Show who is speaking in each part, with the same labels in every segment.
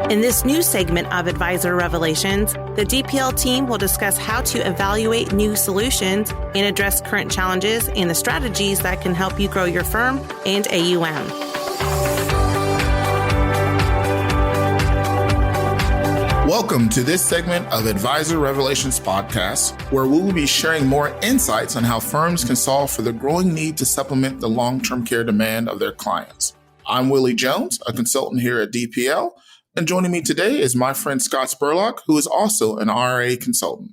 Speaker 1: In this new segment of Advisor Revelations, the DPL team will discuss how to evaluate new solutions and address current challenges and the strategies that can help you grow your firm and AUM.
Speaker 2: Welcome to this segment of Advisor Revelations podcast, where we will be sharing more insights on how firms can solve for the growing need to supplement the long-term care demand of their clients. I'm Willie Jones, a consultant here at DPL, and joining me today is my friend Scott Spurlock, who is also an RA consultant.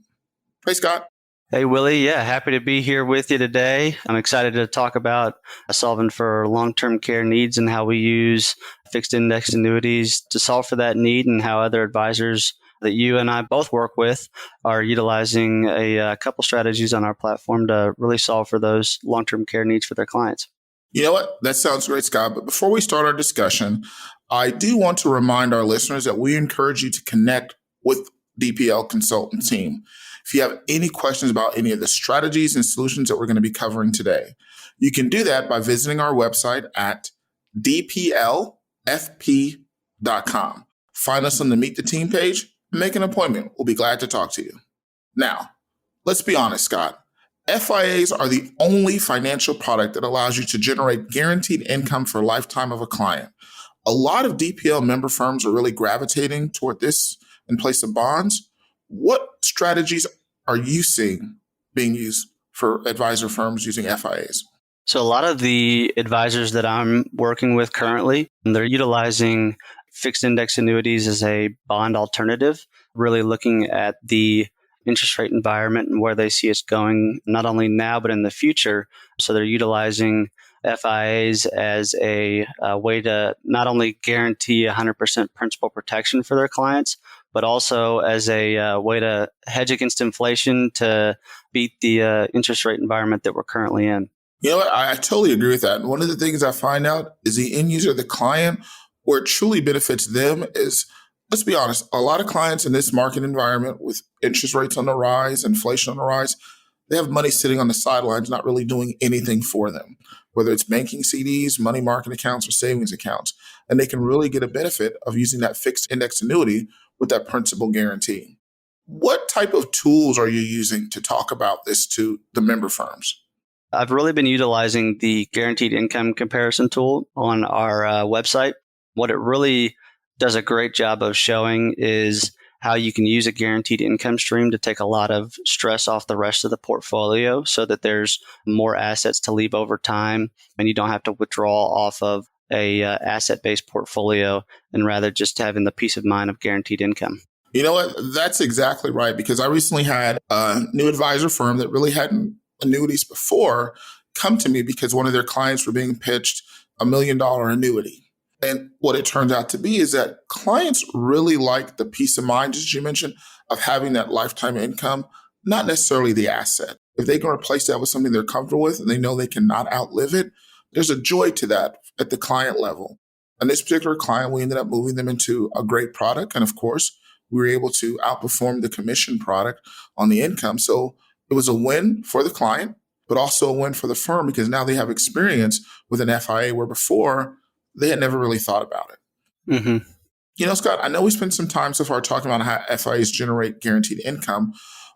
Speaker 2: Hey, Scott.
Speaker 3: Hey, Willie. Yeah, happy to be here with you today. I'm excited to talk about solving for long-term care needs and how we use fixed index annuities to solve for that need, and how other advisors that you and I both work with are utilizing a couple strategies on our platform to really solve for those long-term care needs for their clients.
Speaker 2: You know what? That sounds great, Scott. But before we start our discussion, I do want to remind our listeners that we encourage you to connect with DPL Consultant team. If you have any questions about any of the strategies and solutions that we're going to be covering today, you can do that by visiting our website at dplfp.com. Find us on the Meet the Team page and make an appointment. We'll be glad to talk to you. Now, let's be honest, Scott. FIAs are the only financial product that allows you to generate guaranteed income for a lifetime of a client. A lot of DPL member firms are really gravitating toward this in place of bonds. What strategies are you seeing being used for advisor firms using FIAs?
Speaker 3: So a lot of the advisors that I'm working with currently, they're utilizing fixed index annuities as a bond alternative, really looking at the interest rate environment and where they see us going, not only now, but in the future. So they're utilizing FIAs as a way to not only guarantee 100% principal protection for their clients, but also as a way to hedge against inflation to beat the interest rate environment that we're currently in.
Speaker 2: You know what? I totally agree with that. And one of the things I find out is the end user, the client, where it truly benefits them is, let's be honest, a lot of clients in this market environment with interest rates on the rise, inflation on the rise, they have money sitting on the sidelines, not really doing anything for them, whether it's banking CDs, money market accounts, or savings accounts. And they can really get a benefit of using that fixed index annuity with that principal guarantee. What type of tools are you using to talk about this to the member firms?
Speaker 3: I've really been utilizing the guaranteed income comparison tool on our website. What it really does a great job of showing is how you can use a guaranteed income stream to take a lot of stress off the rest of the portfolio so that there's more assets to leave over time and you don't have to withdraw off of a asset-based portfolio, and rather just having the peace of mind of guaranteed income.
Speaker 2: You know what? That's exactly right, because I recently had a new advisor firm that really hadn't annuities before come to me because one of their clients were being pitched $1 million annuity. And what it turns out to be is that clients really like the peace of mind, as you mentioned, of having that lifetime income, not necessarily the asset. If they can replace that with something they're comfortable with and they know they cannot outlive it, there's a joy to that at the client level. And this particular client, we ended up moving them into a great product. And of course, we were able to outperform the commission product on the income. So it was a win for the client, but also a win for the firm because now they have experience with an FIA where before they had never really thought about it.
Speaker 3: Mm-hmm.
Speaker 2: You know, Scott, I know we spent some time so far talking about how FIAs generate guaranteed income,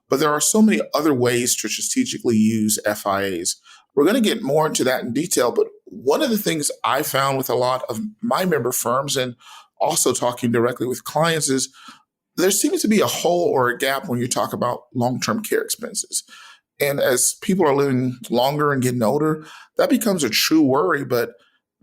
Speaker 2: but there are so many other ways to strategically use FIAs. We're going to get more into that in detail, but one of the things I found with a lot of my member firms and also talking directly with clients is there seems to be a hole or a gap when you talk about long-term care expenses. And as people are living longer and getting older, that becomes a true worry. But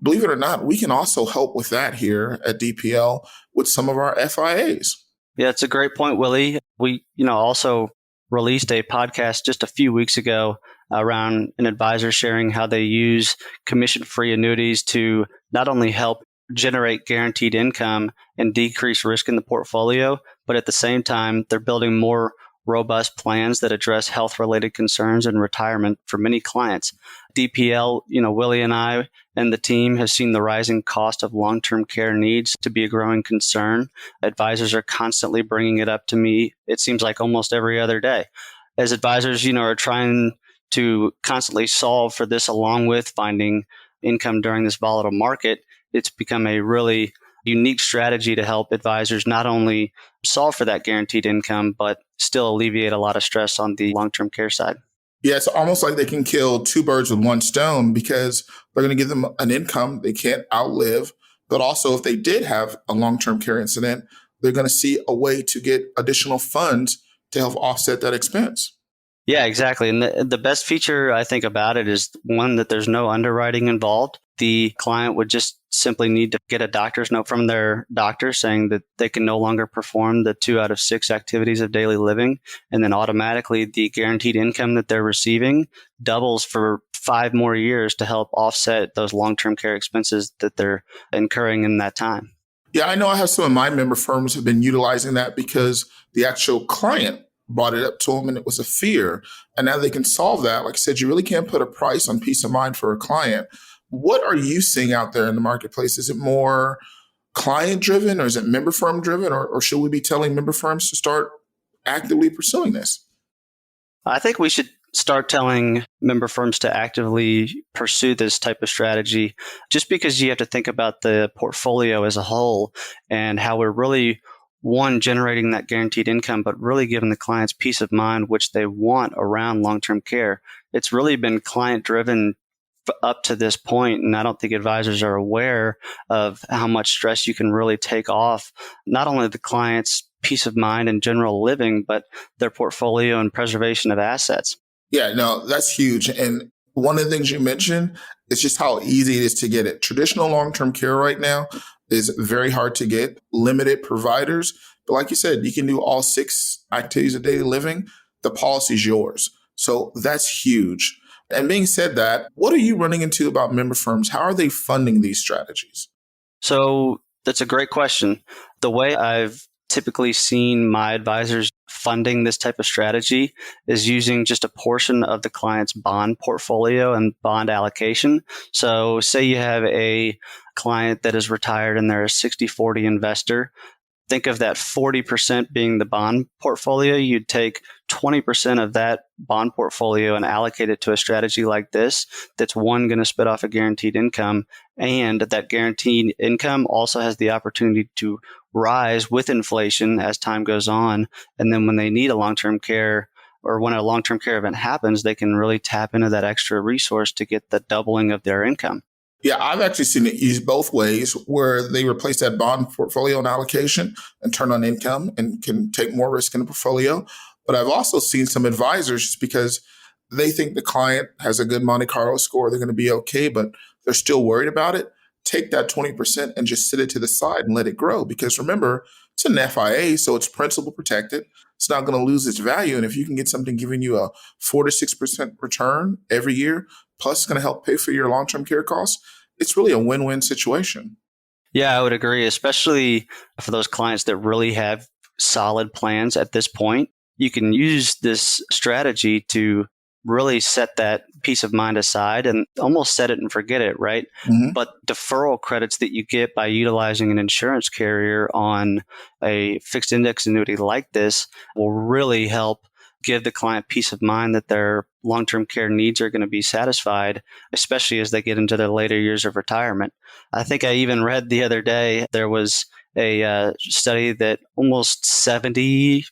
Speaker 2: believe it or not, we can also help with that here at DPL with some of our FIAs.
Speaker 3: Yeah, it's a great point, Willie. We, also released a podcast just a few weeks ago around an advisor sharing how they use commission-free annuities to not only help generate guaranteed income and decrease risk in the portfolio, but at the same time, they're building more robust plans that address health-related concerns and retirement for many clients. DPL, Willie and I and the team have seen the rising cost of long-term care needs to be a growing concern. Advisors are constantly bringing it up to me. It seems like almost every other day. As advisors, are trying to constantly solve for this along with finding income during this volatile market, it's become a really unique strategy to help advisors not only solve for that guaranteed income, but still alleviate a lot of stress on the long-term care side.
Speaker 2: Yeah, it's almost like they can kill two birds with one stone because they're going to give them an income they can't outlive. But also, if they did have a long-term care incident, they're going to see a way to get additional funds to help offset that expense.
Speaker 3: Yeah, exactly. And the best feature I think about it is one, that there's no underwriting involved. The client would just simply need to get a doctor's note from their doctor saying that they can no longer perform the 2 out of 6 activities of daily living. And then automatically the guaranteed income that they're receiving doubles for 5 more years to help offset those long-term care expenses that they're incurring in that time.
Speaker 2: Yeah, I know I have some of my member firms have been utilizing that because the actual client brought it up to them and it was a fear. And now they can solve that. Like I said, you really can't put a price on peace of mind for a client. What are you seeing out there in the marketplace? Is it more client driven or is it member firm driven? Or should we be telling member firms to start actively pursuing this?
Speaker 3: I think we should start telling member firms to actively pursue this type of strategy, just because you have to think about the portfolio as a whole and how we're really, one, generating that guaranteed income, but really giving the clients peace of mind, which they want around long-term care. It's really been client-driven up to this point, and I don't think advisors are aware of how much stress you can really take off, not only the client's peace of mind and general living, but their portfolio and preservation of assets.
Speaker 2: Yeah, no, that's huge. And one of the things you mentioned is just how easy it is to get it. Traditional long-term care right now is very hard to get, limited providers. But like you said, you can do all 6 activities of daily living. The policy's yours. So that's huge. And being said that, what are you running into about member firms? How are they funding these strategies?
Speaker 3: So that's a great question. The way I've typically seen my advisors funding this type of strategy is using just a portion of the client's bond portfolio and bond allocation. So say you have a client that is retired and they're a 60-40 investor. Think of that 40% being the bond portfolio. You'd take 20% of that bond portfolio and allocate it to a strategy like this that's, one, going to spit off a guaranteed income, and that guaranteed income also has the opportunity to rise with inflation as time goes on. And then when they need a long-term care, or when a long-term care event happens, they can really tap into that extra resource to get the doubling of their income.
Speaker 2: Yeah, I've actually seen it used both ways, where they replace that bond portfolio and allocation and turn on income and can take more risk in the portfolio. But I've also seen some advisors, just because they think the client has a good Monte Carlo score, they're going to be okay, but they're still worried about it, take that 20% and just sit it to the side and let it grow. Because remember, it's an FIA, so it's principal protected. It's not going to lose its value. And if you can get something giving you a 4 to 6% return every year, plus it's going to help pay for your long-term care costs, it's really a win-win situation.
Speaker 3: Yeah, I would agree, especially for those clients that really have solid plans at this point. You can use this strategy to really set that peace of mind aside and almost set it and forget it, right? Mm-hmm. But deferral credits that you get by utilizing an insurance carrier on a fixed index annuity like this will really help give the client peace of mind that their long-term care needs are going to be satisfied, especially as they get into their later years of retirement. I think I even read the other day, there was a study that almost 70%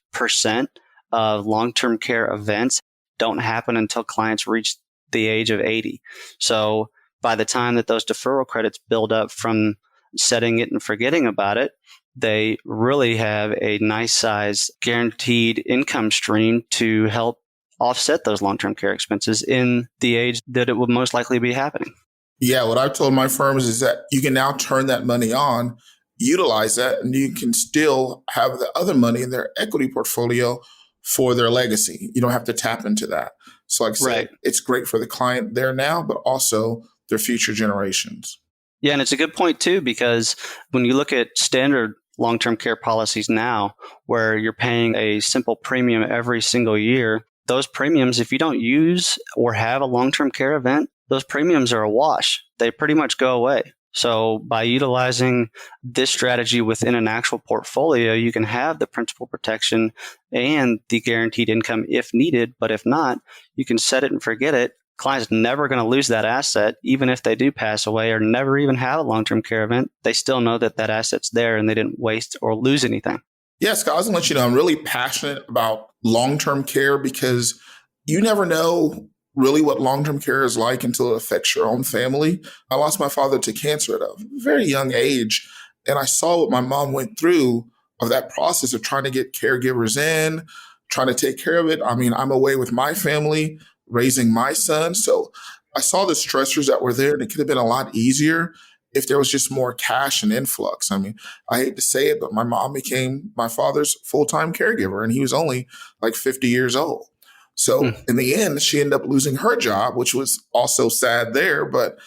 Speaker 3: of long-term care events don't happen until clients reach the age of 80. So by the time that those deferral credits build up from setting it and forgetting about it, they really have a nice size guaranteed income stream to help offset those long-term care expenses in the age that it would most likely be happening.
Speaker 2: Yeah, what I've told my firms is that you can now turn that money on, utilize that, and you can still have the other money in their equity portfolio for their legacy. You don't have to tap into that. So like I said, It's great for the client there now, but also their future generations.
Speaker 3: Yeah, and it's a good point too, because when you look at standard long-term care policies now, where you're paying a simple premium every single year, those premiums, if you don't use or have a long-term care event, those premiums are a wash. They pretty much go away. So by utilizing this strategy within an actual portfolio, you can have the principal protection and the guaranteed income if needed. But if not, you can set it and forget it, client's never going to lose that asset, even if they do pass away or never even have a long-term care event. They still know that that asset's there and they didn't waste or lose anything.
Speaker 2: Yeah, Scott, I was going to let you know, I'm really passionate about long-term care because you never know really what long-term care is like until it affects your own family. I lost my father to cancer at a very young age, and I saw what my mom went through of that process of trying to get caregivers in, trying to take care of it. I mean, I'm away with my family, raising my son. So I saw the stressors that were there, and it could have been a lot easier if there was just more cash and influx. I mean, I hate to say it, but my mom became my father's full-time caregiver, and he was only like 50 years old. So in the end, she ended up losing her job, which was also sad there. But,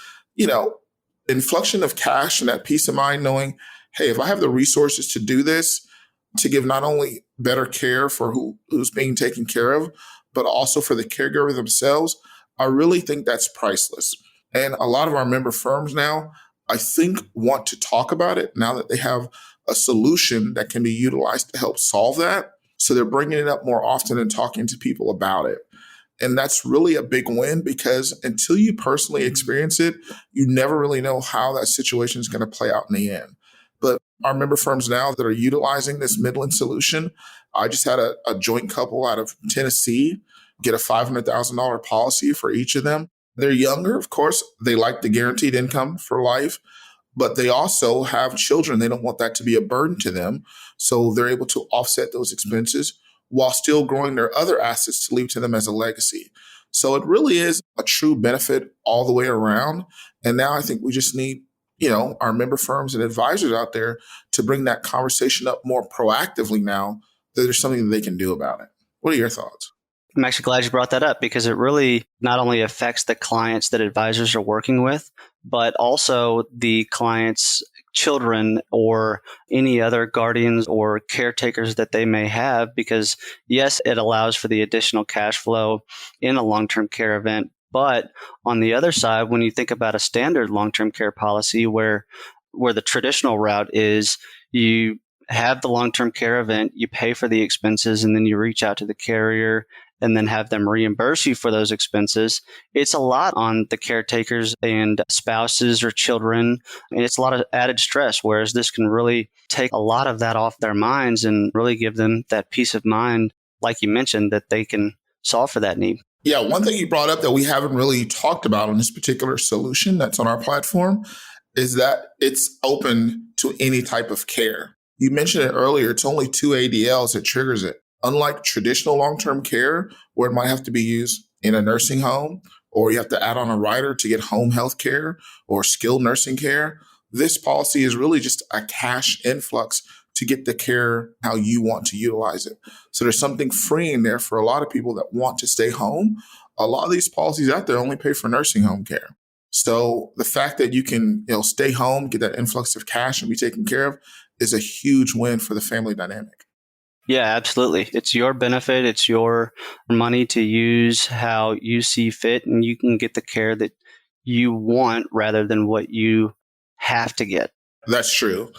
Speaker 2: inflection of cash and that peace of mind knowing, hey, if I have the resources to do this, to give not only better care for who's being taken care of, but also for the caregiver themselves, I really think that's priceless. And a lot of our member firms now, I think, want to talk about it now that they have a solution that can be utilized to help solve that. So they're bringing it up more often and talking to people about it. And that's really a big win because until you personally experience it, you never really know how that situation is going to play out in the end. But our member firms now that are utilizing this Midland solution, I just had a joint couple out of Tennessee get a $500,000 policy for each of them. They're younger, of course. They like the guaranteed income for life, but they also have children. They don't want that to be a burden to them. So they're able to offset those expenses while still growing their other assets to leave to them as a legacy. So it really is a true benefit all the way around. And now I think we just need, our member firms and advisors out there to bring that conversation up more proactively now that there's something that they can do about it. What are your thoughts?
Speaker 3: I'm actually glad you brought that up because it really not only affects the clients that advisors are working with, but also the clients' children or any other guardians or caretakers that they may have, because yes, it allows for the additional cash flow in a long-term care event. But on the other side, when you think about a standard long-term care policy where the traditional route is you have the long-term care event, you pay for the expenses, and then you reach out to the carrier and then have them reimburse you for those expenses, it's a lot on the caretakers and spouses or children. And it's a lot of added stress, whereas this can really take a lot of that off their minds and really give them that peace of mind, like you mentioned, that they can solve for that need.
Speaker 2: Yeah, one thing you brought up that we haven't really talked about on this particular solution that's on our platform is that it's open to any type of care. You mentioned it earlier, it's only 2 ADLs that triggers it. Unlike traditional long-term care, where it might have to be used in a nursing home, or you have to add on a rider to get home health care or skilled nursing care, this policy is really just a cash influx to get the care how you want to utilize it. So there's something freeing there for a lot of people that want to stay home. A lot of these policies out there only pay for nursing home care. So the fact that you can stay home, get that influx of cash and be taken care of is a huge win for the family dynamic.
Speaker 3: Yeah, absolutely. It's your benefit. It's your money to use how you see fit, and you can get the care that you want rather than what you have to get.
Speaker 2: That's true.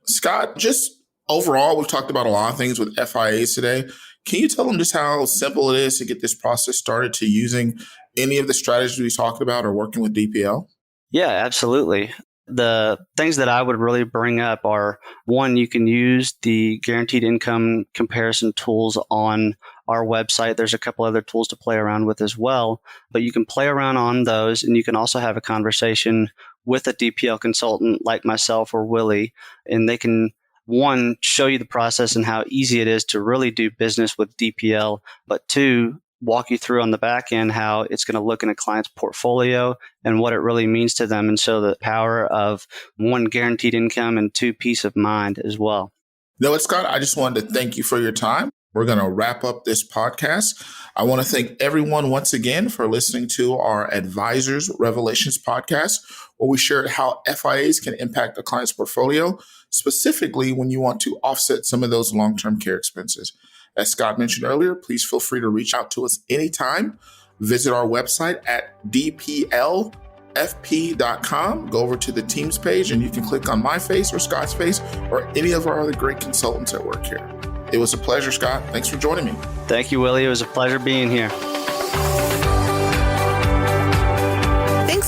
Speaker 2: Scott, just overall, we've talked about a lot of things with FIAs today. Can you tell them just how simple it is to get this process started to using any of the strategies we talked about or working with DPL?
Speaker 3: Yeah, absolutely. The things that I would really bring up are, one, you can use the guaranteed income comparison tools on our website. There's a couple other tools to play around with as well, but you can play around on those, and you can also have a conversation with a DPL consultant like myself or Willie, and they can, one, show you the process and how easy it is to really do business with DPL, but two, walk you through on the back end how it's going to look in a client's portfolio and what it really means to them. And so the power of, one, guaranteed income, and two, peace of mind as well.
Speaker 2: You know what, Scott? I just wanted to thank you for your time. We're going to wrap up this podcast. I want to thank everyone once again for listening to our Advisors Revelations podcast, where we shared how FIAs can impact a client's portfolio, specifically when you want to offset some of those long-term care expenses. As Scott mentioned earlier, please feel free to reach out to us anytime. Visit our website at dplfp.com. Go over to the Teams page and you can click on my face or Scott's face or any of our other great consultants that work here. It was a pleasure, Scott. Thanks for joining me.
Speaker 3: Thank you, Willie. It was a pleasure being here.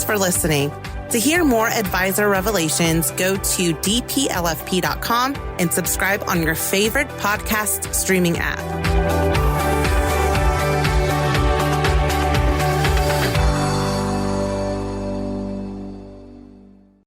Speaker 1: for listening. To hear more Advisor Revelations, go to dplfp.com and subscribe on your favorite podcast streaming app.